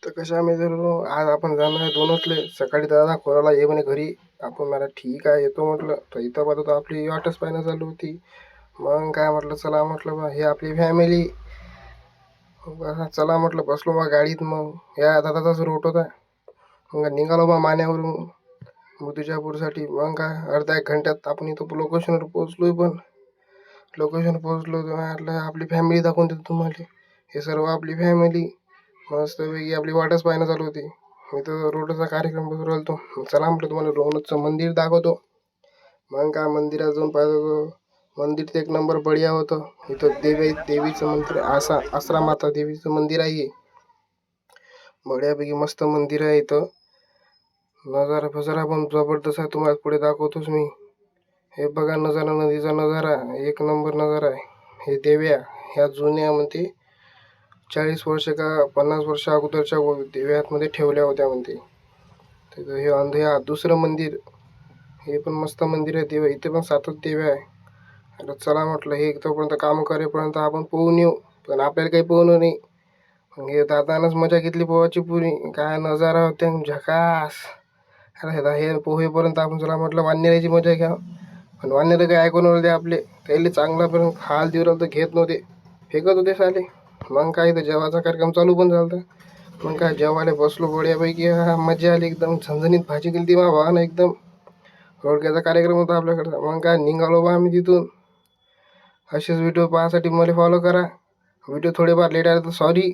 तर कशा आम्ही जर आज आपण जाणार आहे 2 वाजले. सकाळी दादा कोणाला ये म्हणे घरी. आपण मला ठीक आहे येतो म्हटलं. तर इथं पाहतो तर आपली वाटच पाहणं चालू होती. मग काय म्हटलं चला म्हटलं बा हे आपली फॅमिली. चला म्हटलं बसलो बा गाडीत. मग या दादाचाच रूट होता. मग निघालो बा मान्यावरून मुर्तिजापूरसाठी. मग काय अर्ध्या 1 घंट्यात आपण इथं लोकेशनवर पोहोचलोय. पण लोकेशन पोहोचलो तर म्हटलं आपली फॅमिली दाखवून देतो तुम्हाला. हे सर्व आपली फॅमिली मस्तपैकी आपली वाटच पाहणं चालू होती. मी तर रोडचा कार्यक्रम बघून राहिलो. चला म्हटलं तुम्हाला रोहनचं मंदिर दाखवतो. मग काय मंदिरात जाऊन पाहिलं. मंदिर ते 1 नंबर बढिया होतं. इथं देवीचं मंदिर आसरा माता देवीचं मंदिर आहे. बढ्यापैकी मस्त मंदिर आहे इथं. नजारा फजारा पण जबरदस्त आहे. तुम्हाला पुढे दाखवतोच मी. हे बघा नजारा, नदीचा नजारा 1 नंबर नजारा आहे. हे देव्या ह्या जुन्या म्हणते 40 वर्ष का 50 वर्ष अगोदरच्या देव्यामध्ये ठेवल्या होत्या म्हणते. तर हे अंधया दुसरं मंदिर. हे पण मस्त मंदिर आहे. देव इथे पण 7च देव्या आहे. आता चला म्हटलं हे तोपर्यंत काम करेपर्यंत आपण पोहून येऊ. पण आपल्याला काही पोहणं नाही. मग हे दादानंच मजा घेतली पोहायची पुरी. काय नजारा होते झकास. हे पोहेपर्यंत आपण चला म्हटलं वानराची मजा घ्या. पण वानर काही ऐकून होते आपले. त्याला चांगला पण हाल देऊ राहिलं तर घेत नव्हते. फेकत होते साले. मग काय तर जेवायचा कार्यक्रम चालू पण झाला. मग काय जेवायला बसलो बढ्यापैकी. मजा आली एकदम. झणझणीत भाजी केली ती भावानं एकदम. रोडग्याचा कार्यक्रम होता आपल्याकडचा. मग काय निघालो बा आम्ही तिथून. असेच व्हिडिओ पाहण्यासाठी मला फॉलो करा. व्हिडिओ थोडेफार लेट आले तर सॉरी.